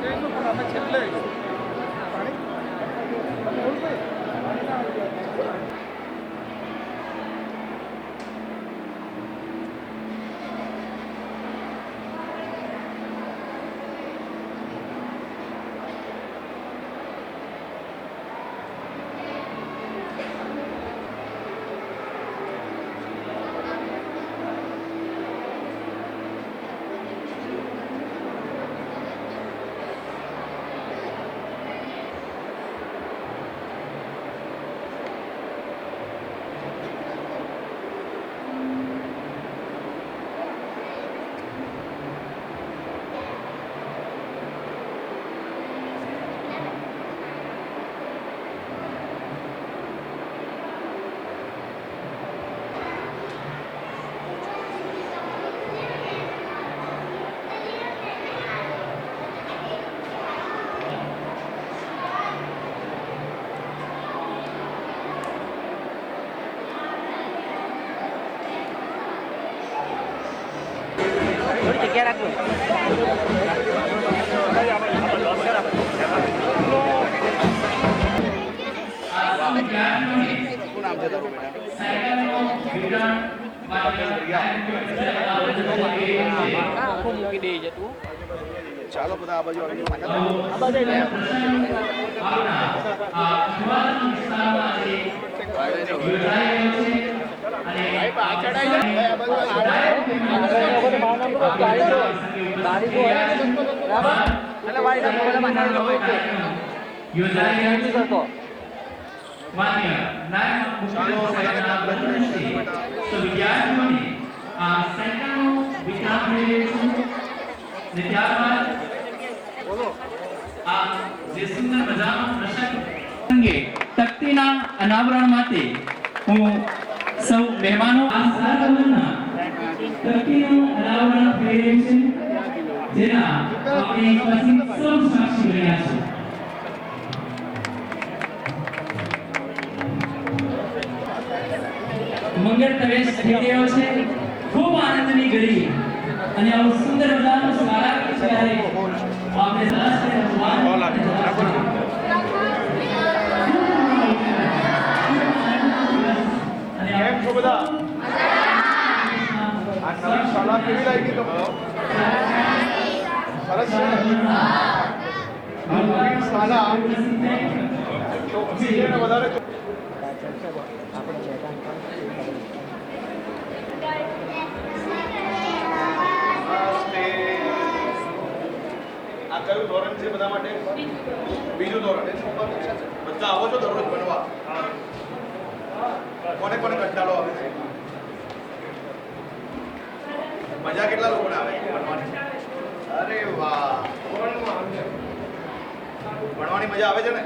જઈશું પણ અમે છેલ્લે જગ્યા રાખજો. શું નામ છે તારું બેટા? મૂકી દે છે તું. ચાલો બધા આ બાજુ આવીને તકતીના અનાવરણ માટે હું સૌ મહેમાનો આ સારાના તકતીનું અનાવરણ થઈ રહ્યું છે, જેના આપણે પછી સૌ સાક્ષી રહ્યા છે. મંગળ પ્રવેશ થઈ રહ્યો છે. ખૂબ આનંદની ઘડી અને આવું સુંદર મજાનું સ્મારક જ્યારે આપણે રાષ્ટ્ર ભગવાન કેમ છો બધા? આ નવી શાળા કેવી લાગી તમને? સરસ છે. આ નવી શાળા ચોખ્ખી છે ને વધારે આ કયું ધોરણ છે બધા માટે? બીજું ધોરણ. બધા આવો છો દરરોજ ભણવા? કોને કોને કંટાળો આવે છે? મજા કેટલા લોકોને આવે ભણવાની? અરે વાહ, ભણવાની મજા આવે છે ને?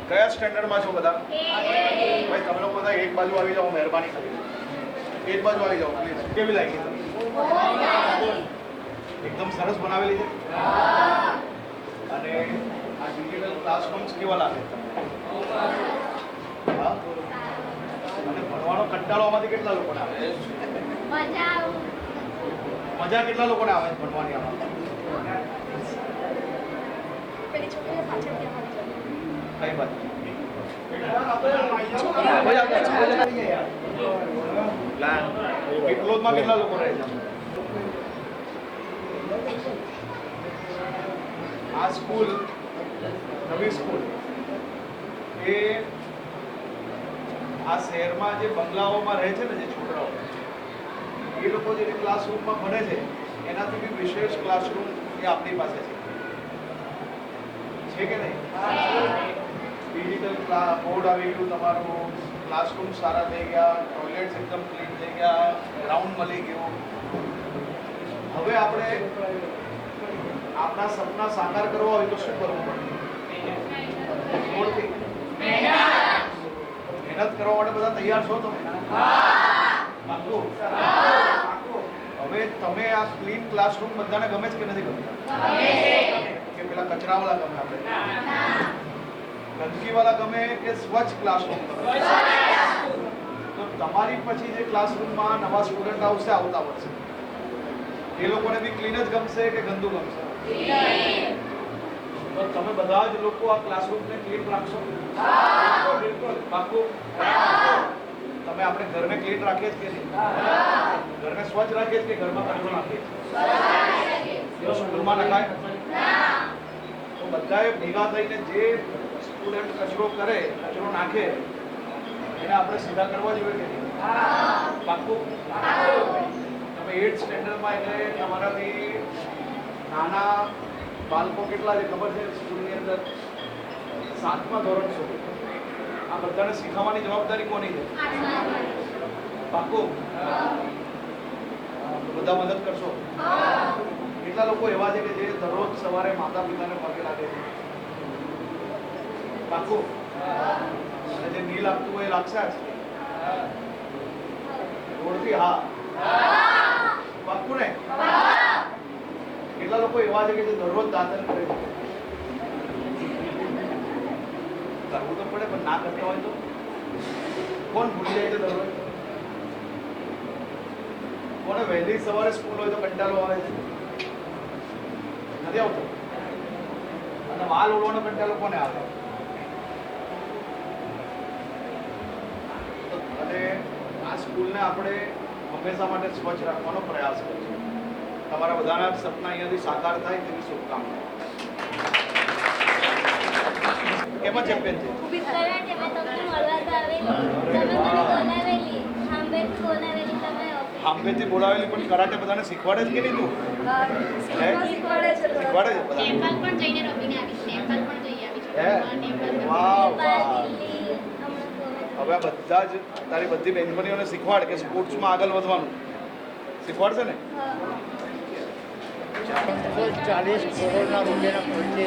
કયા સ્ટેન્ડર્ડમાં છો બધા? ભાઈ તમે લોકો બધા એક બાજુ આવી જાઓ, મહેરબાની કરી. એક બાજુ આવી જાઓ પ્લીઝ. કેવી લાગી? એકદમ સરસ બનાવેલી છે. અને આ ડિજિટલ ક્લાસરૂમ્સ કેવા લાગે? હા. અને ભણવાનો કંટાળો આમાંથી કેટલા લોકોને આવે? મજા કેટલા લોકોને આવે ભણવાની આમાં? કઈ વાત? કેટલોદમાં કેટલા લોકો રહે છે? આ સ્કૂલ, નવી સ્કૂલ, એ આ શહેરમાં જે બંગલાઓમાં રહે છે ને જે છોકરાઓ, એ લોકો જે ક્લાસરૂમમાં ભણે છે એનાથી બી વિશેષ ક્લાસરૂમ એ આપણી પાસે છે કે નહીં? ડિજિટલ બોર્ડ આવી ગયું તમારું, ક્લાસરૂમ સારા થઈ ગયા, ટોયલેટ્સ એકદમ ક્લીન થઈ ગયા, ગ્રાઉન્ડ મળી ગયું. હવે આપણે આપણા સપના સાકાર કરવા હોય તો શું કરવું પડે? મહેનત કરવા માટે બધા તૈયાર છો તમે? પાક્કું? હવે તમે આ ક્લીન ક્લાસરૂમ બધાને ગમે છે કે નથી ગમતા? કે પેલા કચરાવાળા ગમે? આપણે ગંદકીવાળા ગમે કે સ્વચ્છ ક્લાસરૂમ ગમે? તો તમારી પછી જે ક્લાસરૂમમાં નવા સ્ટુડન્ટ આવશે આવતા વર્ષે, એ લોકોને બી ક્લીન જ ગમશે કે ગંદુ ગમશે? તો તમે બધા જ લોકો આ ક્લાસરૂમને ક્લીન રાખશો? પાક્કું? તમે આપણે ઘરને ક્લીન રાખીએ જ કે નહીં? ઘરને સ્વચ્છ રાખીએ જ કે ઘરમાં કચરો નાખીએ? સ્કૂલમાં નખાય? તો બધાએ ભેગા થઈને જે સ્ટુડન્ટ કચરો કરે, કચરો નાખે, એને આપણે સીધા કરવા જોઈએ કે નહીં? પાક્કું? તમે 8th સ્ટેન્ડર્ડમાં એટલે તમારાથી નાના બાળકો કેટલા છે ખબર છે સ્કૂલની અંદર? 7મા ધોરણ સુધી. આ બધાને શીખવવાની જવાબદારી કોની છે? પાક્કું? બધા મદદ કરશો? કેટલા લોકો એવા છે કે જે દરરોજ સવારે માતા પિતાને પગે લાગે છે? પાક્કું? અને જે નહીં લાગતું હોય એ લાગશે જ? જોરથી હા. પાક્કું ને? કેટલા લોકો એવા છે કે જે દરરોજ દાંતણ કરે છે? કરવું તો પડે, પણ ના કરતા હોય તો કોણ ભૂલી જાય છે દરરોજ? કોને વહેલી સવારે સ્કૂલ હોય તો કંટાળો આવે છે? નથી આવતો? અને વાલ ઓળવાનો કંટાળો કોને આવે? અને આ સ્કૂલને આપણે હંમેશા માટે સ્વચ્છ રાખવાનો પ્રયાસ કરીશું. તમારા બધાના સપના અહીંયાથી સાકાર થાય તેવી શુભકામનાઓ. કેમાં ચેમ્પિયન છે? કરાટે મેં તમને મળવા તો આવેલી. તમે મને બોલાવેલી. સાંભેથી બોલાવેલી તમે. સાંભેથી બોલાવેલી, પણ કરાટે બધાને શીખવાડે જ કે નહીં તું? શીખવાડે છે. શીખવાડે છે બધા? નેપાલ પણ જઈને રમીને આવી છે. નેપાલ પણ જઈ આવી છે. હે? નેપાલ વાહ વાહ. દિલ્હી હમણાં તો હવે આ બધા જ તારી બધી બહેનપણીઓને શીખવાડ કે સ્પોર્ટ્સમાં આગળ વધવાનું. શીખવાડશે ને? 40 કરોડના રૂપિયાના ખર્ચે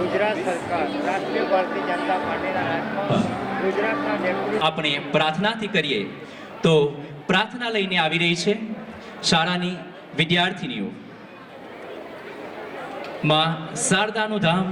ગુજરાત સરકાર રાષ્ટ્રીય ભારતીય જનતા પાર્ટીના હાથમાં ગુજરાતના ડેપ્યુટી આપણે પ્રાર્થનાથી કરીએ તો પ્રાર્થના લઈને આવી રહી છે શાળાની વિદ્યાર્થીનીઓ. માં શારદાનું ધામ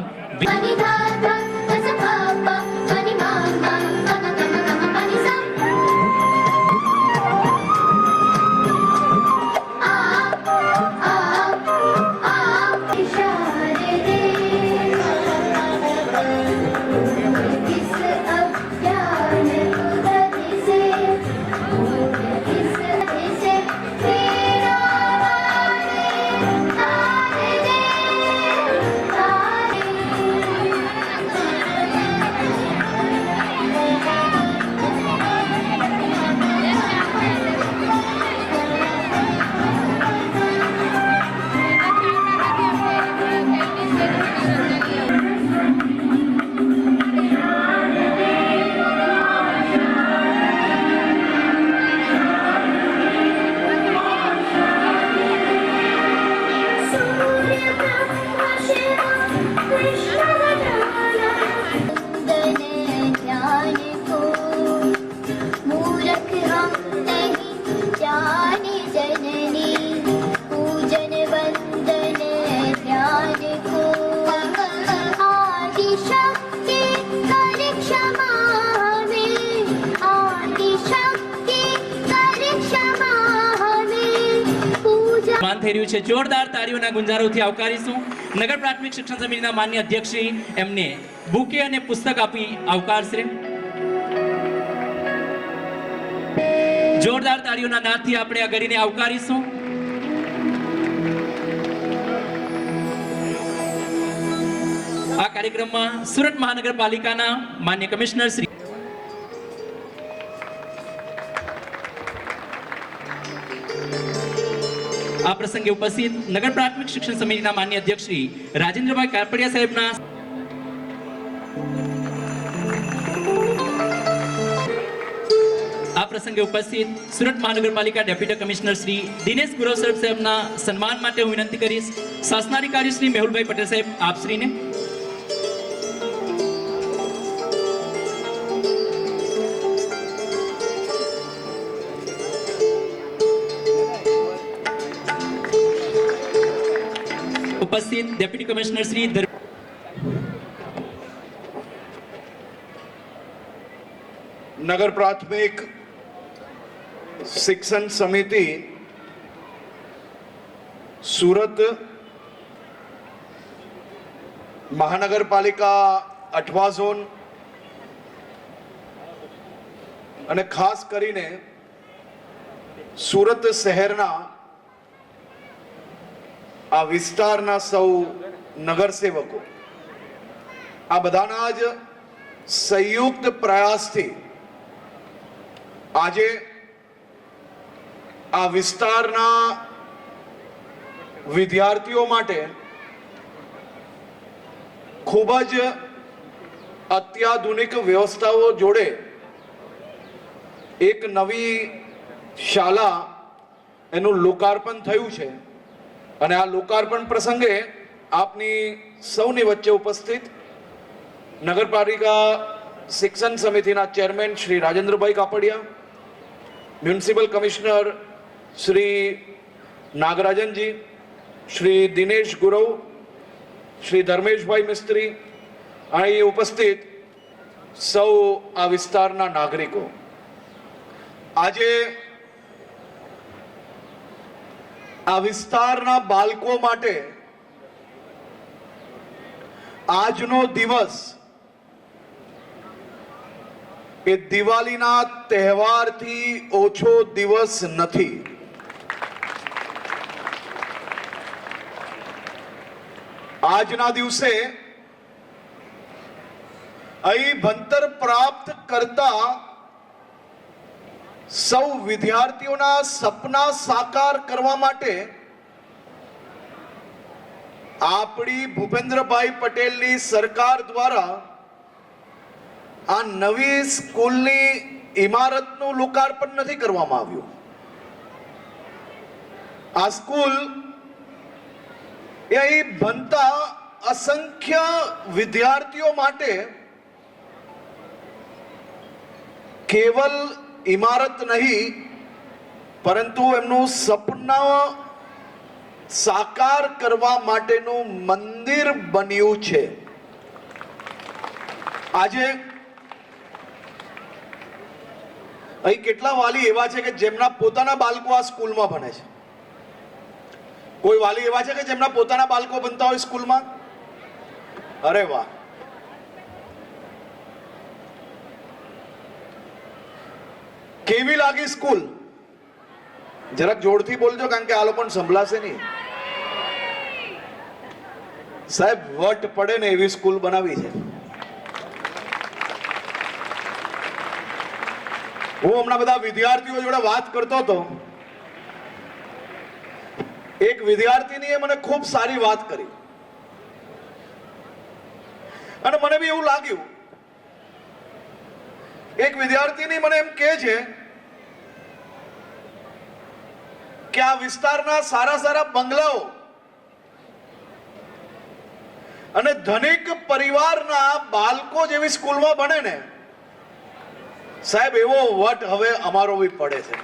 સન્માન થઈ રહ્યું છે. જોરદાર તાળીઓના ગુંજારોથી આવકારીશું. નગર પ્રાથમિક શિક્ષણ સમિતિના માન્ય અધ્યક્ષ શ્રી એમને બુકે અને પુસ્તક આપી આવકારશે. જોરદાર તાળીઓના નાદથી આપણે આ ઘડીને આવકારીશું. આ કાર્યક્રમમાં સુરત મહાનગરપાલિકાના માન્ય કમિશનર શ્રી આ પ્રસંગે ઉપસ્થિત નગર પ્રાથમિક શિક્ષણ સમિતિના માન્ય અધ્યક્ષ શ્રી રાજેન્દ્રભાઈ કાપડિયા સાહેબના આ પ્રસંગે ઉપસ્થિત સુરત મહાનગરપાલિકા ડેપ્યુટી કમિશનર શ્રી દિનેશ ગુરવ સાહેબના સન્માન માટે હું વિનંતી કરીશ. શાસનાધિકારી શ્રી મેહુલભાઈ પટેલ સાહેબ આપશ્રીને ઉપસ્થિત ડેપ્યુટી કમિશનર શ્રી નગર પ્રાથમિક શિક્ષણ સમિતિ સુરત મહાનગરપાલિકા 8વા ઝોન અને ખાસ કરીને સુરત શહેરના આ વિસ્તારના સૌ નગરસેવકો આ બધાના જ સંયુક્ત પ્રયાસથી આજે આ વિસ્તારના વિદ્યાર્થીઓ માટે ખૂબ જ અત્યાધુનિક વ્યવસ્થાઓ જોડે એક નવી શાળા એનું લોકાર્પણ થયું છે અને આ લોકાર્પણ પ્રસંગે આપની સૌની વચ્ચે ઉપસ્થિત નગરપાલિકા શિક્ષણ સમિતિના chairman Shri Rajendrabhai Kapadia, municipal commissioner Shri Nagarajanji, Shri Dinesh Gurav, Shri Dharmeshbhai Mistry, અહીં ઉપસ્થિત સૌ આ વિસ્તારના નાગરિકો, આજે આ વિસ્તારના બાળકો માટે આજનો દિવસ એ દિવાળીના તહેવારથી ઓછો દિવસ નથી. આજના દિવસે અહીં ભણતર પ્રાપ્ત કરતા સૌ વિદ્યાર્થીઓના સપના સાકાર કરવા માટે આપણી ભૂપેન્દ્રભાઈ પટેલની સરકાર દ્વારા આ નવી સ્કૂલની ઇમારતનું લોકાર્પણ નથી કરવામાં આવ્યું. આ સ્કૂલ એ અહીં ભણતા અસંખ્ય વિદ્યાર્થીઓ માટે કેવલ ઇમારત નહીં પરંતુ એમનું સપના સાકાર કરવા માટેનું મંદિર બન્યું છે. આજે અહીં કેટલા વાલી એવા છે કે જેમના પોતાના બાળકો આ સ્કૂલમાં ભણે છે? કોઈ વાલી એવા છે કે જેમના પોતાના બાળકો ભણતા હોય સ્કૂલમાં? અરે વાહ! કેવી લાગી સ્કૂલ? જરાક જોરથી બોલજો કારણ કે આ લોકોને સંભળાશે નહીં. સાહેબ વટ પડે ને એવી સ્કૂલ બનાવી છે. હું હમણાં બધા વિદ્યાર્થીઓ જોડે વાત કરતો હતો. એક વિદ્યાર્થીનીએ મને ખૂબ સારી વાત કરી અને મને બી એવું લાગ્યું. એક વિદ્યાર્થીની મને એમ કહે છે કે આ વિસ્તારના સારા સારા બંગલાઓ અને ધનિક પરિવારના બાળકો જેવી સ્કૂલમાં ભણે ને સાહેબ, એવો વટ હવે અમારો બી પડે છે.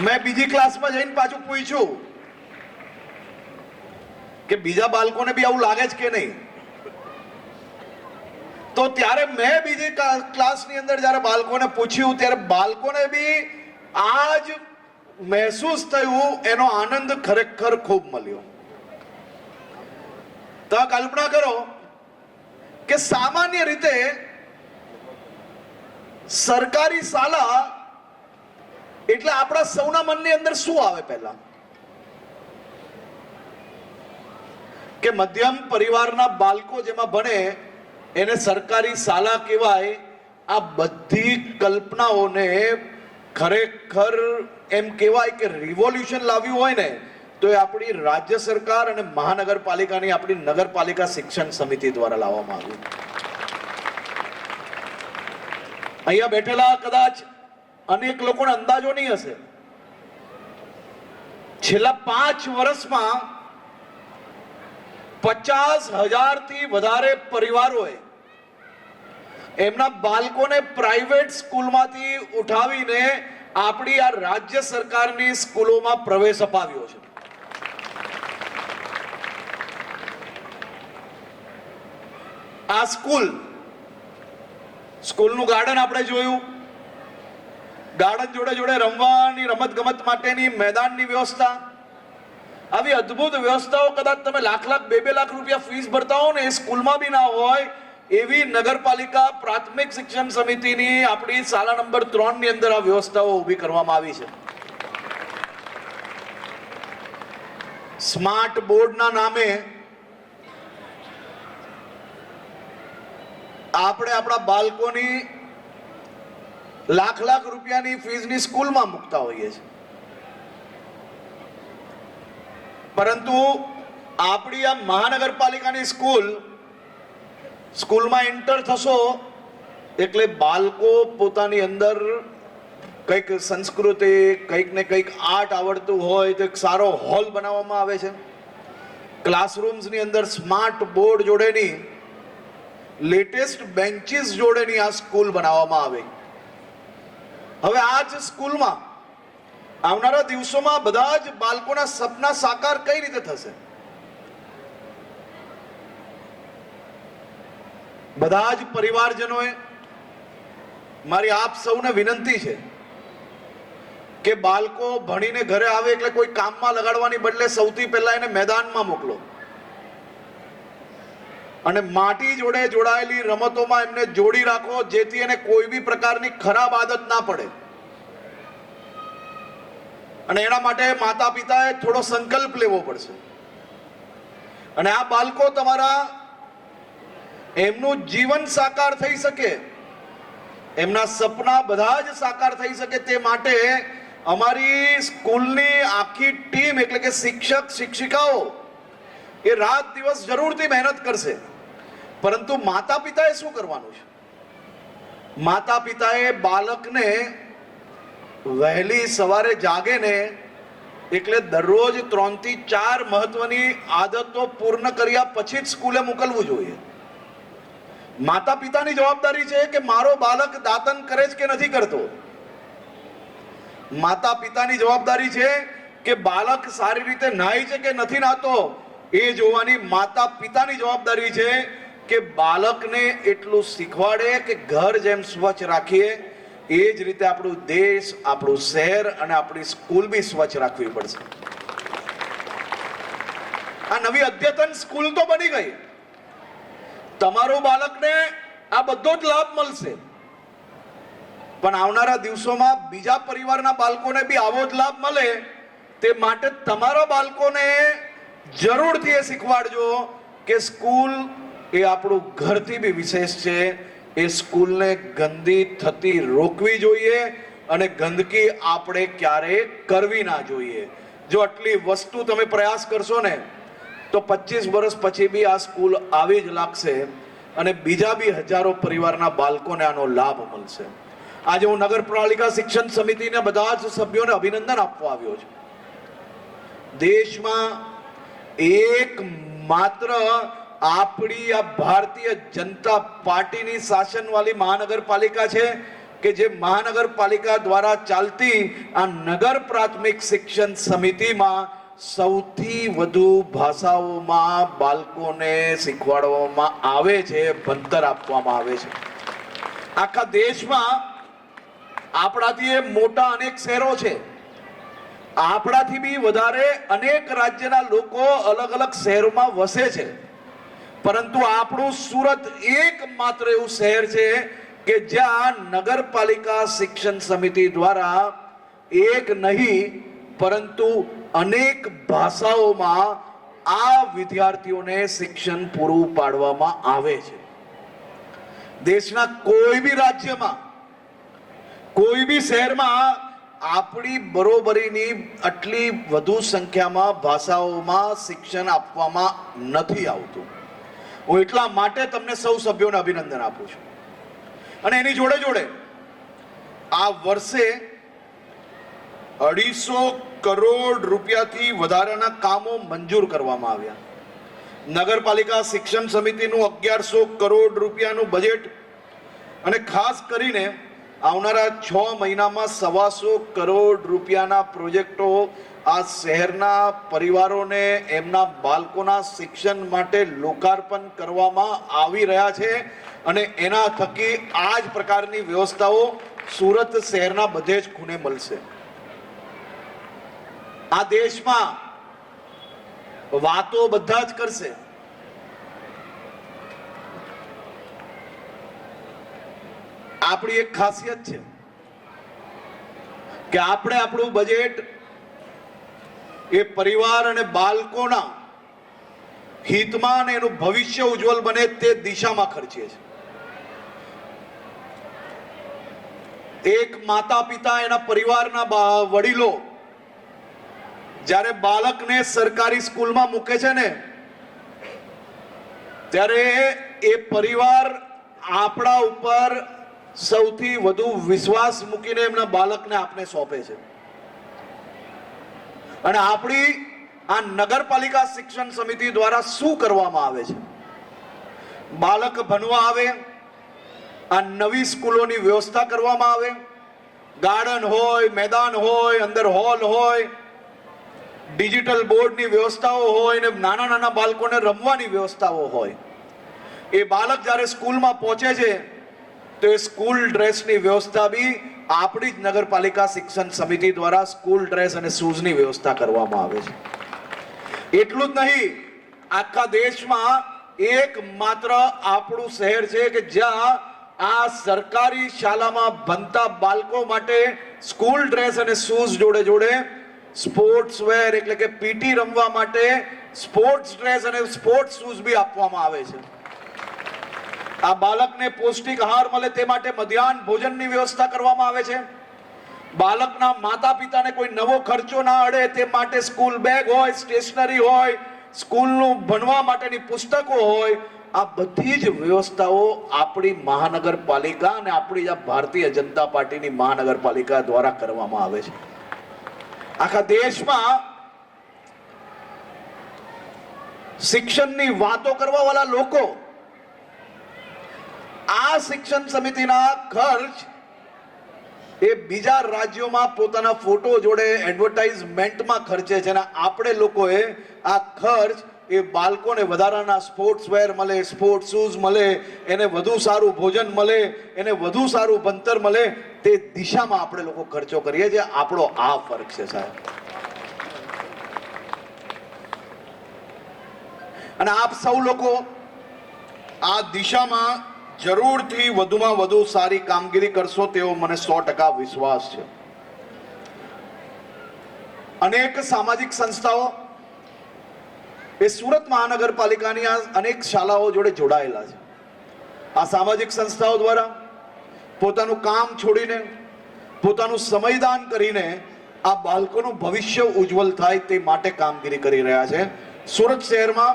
મેં બીજી ક્લાસમાં જઈને પાછું પૂછ્યું કે બીજા બાળકોને બી આવું લાગે છે કે નહીં? તો ત્યારે મેં બીજી ક્લાસની અંદર જ્યારે બાળકોને પૂછ્યું ત્યારે બાળકોને બી આજ મહેસૂસ થયું. એનો આનંદ ખરેખર ખૂબ મળ્યો. તો કલ્પના કરો કે સામાન્ય રીતે સરકારી શાળા એટલે આપણા સૌના મનની અંદર શું આવે? પહેલા કે મધ્યમ પરિવારના બાળકો જેમાં ભણે એને સરકારી શાળા કહેવાય. આ બધી કલ્પનાઓને ખરેખર એમ કહેવાય કે રિવોલ્યુશન લાવ્યું હોય ને તો એ આપણી રાજ્ય સરકાર અને મહાનગરપાલિકાની આપણી નગરપાલિકા શિક્ષણ સમિતિ દ્વારા લાવવામાં આવ્યું. અહીંયા બેઠેલા કદાચ અનેક લોકોને અંદાજો નહીં હશે. છેલ્લા 5 વર્ષમાં 50,000 થી વધારે પરિવારોએ એમના બાળકોને પ્રાઇવેટ સ્કૂલમાંથી ઉઠાવીને આપણી આ રાજ્ય સરકારની સ્કૂલોમાં પ્રવેશ અપાવ્યો છે. આ સ્કૂલનું ગાર્ડન આપણે જોયું, ગાર્ડન જોડે જોડે રમવાની રમત ગમત માટેની મેદાનની વ્યવસ્થા, આવી અદ્ભુત વ્યવસ્થાઓ કદાચ તમે લાખ 2 લાખ રૂપિયા ફીસ ભરતા હો ને એ સ્કૂલમાં બી ના હોય એવી નગરપાલિકા પ્રાથમિક શિક્ષણ સમિતિની આપણી શાળા નંબર 3 ની અંદર આ વ્યવસ્થાઓ ઊભી કરવામાં આવી છે. સ્માર્ટ બોર્ડના નામે આપણે આપણા બાળકોની લાખ રૂપિયાની ફીસની સ્કૂલમાં મૂકતા હોઈએ છીએ, પરંતુ આપણી આ મહાનગરપાલિકાની સ્કૂલમાં એન્ટર થશો એટલે બાળકો પોતાની અંદર કંઈક સંસ્કૃતિ, કંઈક ને કંઈક આર્ટ આવડતું હોય તો એક સારો હોલ બનાવવામાં આવે છે. ક્લાસરૂમ્સની અંદર સ્માર્ટ બોર્ડ જોડેની, લેટેસ્ટ બેન્ચીસ જોડેની આ સ્કૂલ બનાવવામાં આવે. હવે આ જ સ્કૂલમાં આવનારા દિવસોમાં બધા જ બાળકોના સપના સાકાર કઈ રીતે થશે? બધા જ પરિવારજનોએ મારી આપ સૌને વિનંતી છે કે બાળકો ભણીને ઘરે આવે એટલે કોઈ કામમાં લગાડવાની બદલે સૌથી પહેલા એને મેદાનમાં મોકલો અને માટી જોડે જોડાયેલી રમતોમાં એમને જોડી રાખો, જેથી એને કોઈ બી પ્રકારની ખરાબ આદત ના પડે. અને એના માટે માતા પિતાએ થોડો સંકલ્પ લેવો પડશે. અને આ બાળકો તમારા એમનું જીવન સાકાર થઈ શકે, એમના સપના બધા જ સાકાર થઈ શકે તે માટે અમારી સ્કૂલની આખી ટીમ એટલે કે શિક્ષક શિક્ષિકાઓ એ રાત દિવસ જરૂરથી મહેનત કરશે. પરંતુ માતા પિતાએ શું કરવાનું છે? માતા પિતાએ બાળકને વહેલી સવારે જાગે ને એટલે દરરોજ 3 થી 4 મહત્વની આદતો પૂર્ણ કર્યા પછી જ સ્કૂલે મોકલવું જોઈએ. માતા પિતાની જવાબદારી છે કે મારો બાળક દાતન કરે છે કે નથી કરતો. માતા પિતાની જવાબદારી છે કે બાળક સારી રીતે નાય છે કે નથી નાતો એ જોવાની માતા પિતાની જવાબદારી છે કે બાળકને એટલું શીખવાડે કે ઘર જેમ સ્વચ્છ રાખીએ એ જ રીતે આપણું દેશ, આપણું શહેર અને આપણી સ્કૂલ બી સ્વચ્છ રાખવી પડશે. આ નવી અદ્યતન સ્કૂલ તો બની ગઈ, તમારું બાળકને આ બધો જ લાભ મળશે, પણ આવનારા દિવસોમાં બીજા પરિવારના બાળકોને બી આવો જ લાભ મળે તે માટે તમારા બાળકોને જરૂરથી એ શીખવાડજો કે સ્કૂલ એ આપણું ઘરથી બી વિશેષ છે. એ સ્કૂલને ગંદી થતી રોકવી જોઈએ અને ગંદકી આપણે ક્યારેય કરવી ના જોઈએ. જો આટલી વસ્તુ તમે પ્રયાસ કરશો ને તો 25 વર્ષ પછી બી આ સ્કૂલ આવી જ લાગશે અને બીજા બી હજારો પરિવારના બાળકોને આનો લાભ મળશે. આજે હું નગરપાલિકા શિક્ષણ સમિતિના બધા જ સભ્યોને અભિનંદન આપવા આવ્યો છું. દેશમાં એક માત્ર આપણી આ ભારતીય જનતા પાર્ટીની શાસનવાળી મહાનગરપાલિકા છે કે જે મહાનગરપાલિકા દ્વારા ચાલતી આ નગર પ્રાથમિક શિક્ષણ સમિતિમાં સૌથી વધુ ભાષાઓમાં બાળકોને શીખવાડવામાં આવે છે, ભણતર આપવામાં આવે છે. આખા દેશમાં આપણાથી મોટા અનેક શહેરો છે, આપણાથી બી વધારે અનેક રાજ્યના લોકો અલગ અલગ શહેરોમાં વસે છે, પરંતુ આપણું સુરત એકમાત્ર એવું શહેર છે કે જ્યાં નગરપાલિકા શિક્ષણ સમિતિ દ્વારા એક નહીં પરંતુ અનેક ભાષાઓમાં આ વિદ્યાર્થીઓને શિક્ષણ પૂરું પાડવામાં આવે છે. દેશના કોઈ બી રાજ્યમાં, કોઈ બી શહેરમાં આપણી બરોબરીની આટલી વધુ સંખ્યામાં ભાષાઓમાં શિક્ષણ આપવામાં નથી આવતું. હું એટલા માટે તમને સૌ સભ્યોને અભિનંદન આપું છું. અને એની જોડે જોડે આ વર્ષે 250 કરોડ રૂપિયાથી વધારાના કામો મંજૂર કરવામાં આવ્યા. નગરપાલિકા શિક્ષણ સમિતિનું 1100 કરોડ રૂપિયાનું બજેટ અને ખાસ કરીને આવનારા 6 મહિનામાં 125 કરોડ રૂપિયાના પ્રોજેક્ટો આ શહેરના પરિવારોને એમના બાળકોના શિક્ષણ માટે લોકાર્પણ કરવામાં આવી રહ્યા છે અને એના થકી આ જ પ્રકારની વ્યવસ્થાઓ સુરત શહેરના બધે જ ખૂણે મળશે. આ દેશમાં વાતો બધા જ કરશે, આપણી એક ખાસિયત છે કે આપણે આપણું બજેટ એ પરિવાર અને બાળકોના હિતમાં અને એનું ભવિષ્ય ઉજ્જવલ બને તે દિશામાં ખર્ચીએ છીએ. એક માતા પિતા એના પરિવારના વડીલો જ્યારે બાળકને સરકારી સ્કૂલમાં મૂકે છે ને ત્યારે એ પરિવાર આપણા ઉપર સૌથી વધુ વિશ્વાસ મૂકીને એમના બાળકને આપને સોંપે છે. અને આપણી આ નગરપાલિકા શિક્ષણ સમિતિ દ્વારા શું કરવામાં આવે છે? બાળક ભણવા આવે, આ નવી સ્કૂલોની વ્યવસ્થા કરવામાં આવે, ગાર્ડન હોય, મેદાન હોય, અંદર હોલ હોય, ડિજિટલ બોર્ડની વ્યવસ્થાઓ હોય ને નાના નાના બાળકોને રમવાની વ્યવસ્થાઓ હોય. એ બાળક જ્યારે સ્કૂલમાં પહોંચે છે તો એ સ્કૂલ ડ્રેસની વ્યવસ્થા બી આપણી જ નગરપાલિકા શિક્ષણ સમિતિ દ્વારા સ્કૂલ ડ્રેસ અને શૂઝની વ્યવસ્થા કરવામાં આવે છે. એટલું જ નહીં, આખા દેશમાં એકમાત્ર આપણું શહેર છે કે જ્યાં આ સરકારી શાળામાં ભણતા બાળકો માટે સ્કૂલ ડ્રેસ અને શૂઝ જોડે જોડે સ્પોર્ટ્સ વેર એટલે કે પીટી રમવા માટે સ્પોર્ટ્સ ડ્રેસ અને સ્પોર્ટ્સ શૂઝ બી આપવામાં આવે છે. આ બાળકને પૌષ્ટિક આહાર મળે તે માટે મધ્યાહન ભોજનની વ્યવસ્થા કરવામાં આવે છે. બાળકના માતા પિતાને કોઈ નવો ખર્ચો ના અડે તે માટે સ્કૂલ બેગ હોય, સ્ટેશનરી હોય, સ્કૂલનું ભણવા માટેની પુસ્તકો હોય, આ બધી જ વ્યવસ્થાઓ આપણી મહાનગરપાલિકા અને આપણી આ ભારતીય જનતા પાર્ટીની મહાનગરપાલિકા દ્વારા કરવામાં આવે છે. આખા દેશમાં શિક્ષણની વાતો કરવા વાળા લોકો આ શિક્ષણ સમિતિના ખર્ચ એ બીજા રાજ્યોમાં પોતાના ફોટો જોડે એડવર્ટાઇઝમેન્ટમાં ખર્ચે છે અને આપણે લોકોએ આ ખર્ચ એ બાળકોને વધારાના સ્પોર્ટ્સ વેર મળે, સ્પોર્ટ્સ શૂઝ મળે, એને વધુ સારું ભોજન મળે, એને વધુ સારું ભણતર મળે તે દિશામાં આપણે લોકો ખર્ચો કરીએ છીએ. આપણો આ ફરક છે સાહેબ. અને આપ સૌ લોકો આ દિશામાં જરૂરથી વધુમાં વધુ સારી કામગીરી કરશો તેવો મને 100% વિશ્વાસ છે. અનેક સામાજિક સંસ્થાઓ એ સુરત મહાનગરપાલિકાની આ અનેક શાળાઓ જોડે જોડાયેલા છે. આ સામાજિક સંસ્થાઓ દ્વારા પોતાનું કામ છોડીને, પોતાનું સમયદાન કરીને આ બાળકોનું ભવિષ્ય ઉજ્જવલ થાય તે માટે કામગીરી કરી રહ્યા છે. સુરત શહેરમાં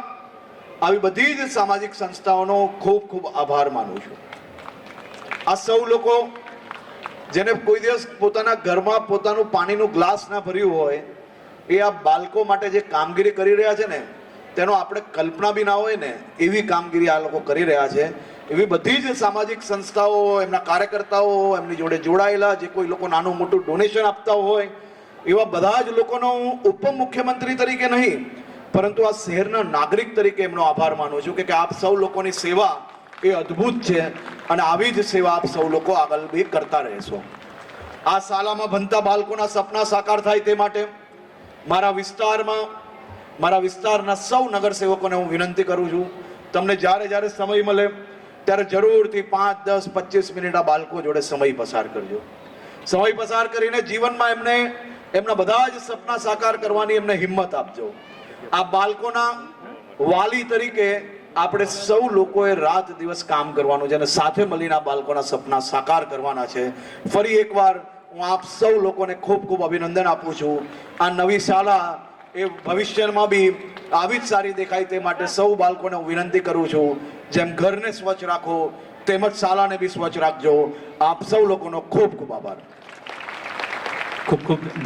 આવી બધી જ સામાજિક સંસ્થાઓનો ખૂબ ખૂબ આભાર માનું છું. આ સૌ લોકો જેને કોઈ દિવસ પોતાના ઘરમાં પોતાનું પાણીનું ગ્લાસ ના ભર્યું હોય એ આ બાળકો માટે જે કામગીરી કરી રહ્યા છે ને તેનો આપણે કલ્પના બી ના હોય ને એવી કામગીરી આ લોકો કરી રહ્યા છે. એવી બધી જ સામાજિક સંસ્થાઓ, એમના કાર્યકર્તાઓ, એમની જોડે જોડાયેલા જે કોઈ લોકો નાનું મોટું ડોનેશન આપતા હોય એવા બધા જ લોકોનો હું ઉપમુખ્યમંત્રી તરીકે નહીં પરંતુ આ શહેરના નાગરિક તરીકે એમનો આભાર માનું છું કે આપ સૌ લોકોની સેવા એ અદ્ભુત છે અને આવી જ સેવા આપ સૌ લોકો આગળ બી કરતા રહેશો. આ શાળામાં ભણતા બાળકોના સપના સાકાર થાય તે માટે મારા વિસ્તારના સૌ નગરસેવકોને હું વિનંતી કરું છું, તમને જ્યારે જ્યારે સમય મળે ત્યારે જરૂરથી 5, 10, 25 મિનિટ આ બાળકો જોડે સમય પસાર કરજો. સમય પસાર કરીને જીવનમાં એમને એમના બધા જ સપના સાકાર કરવાની એમને હિંમત આપજો. આ બાળકોના વાલી તરીકે આપણે સૌ લોકોએ રાત દિવસ કામ કરવાનું છે અને સાથે મળીને આ બાળકોના સપના સાકાર કરવાના છે. ફરી એકવાર હું આપ સૌ લોકોને ખૂબ ખૂબ અભિનંદન આપું છું. આ નવી શાળા એ ભવિષ્યમાં બી આવી જ સારી દેખાય તે માટે સૌ બાળકોને હું વિનંતી કરું છું જેમ ઘરને સ્વચ્છ રાખો તેમજ શાળાને બી સ્વચ્છ રાખજો. આપ સૌ લોકોનો ખૂબ ખૂબ આભાર. ખૂબ ખૂબ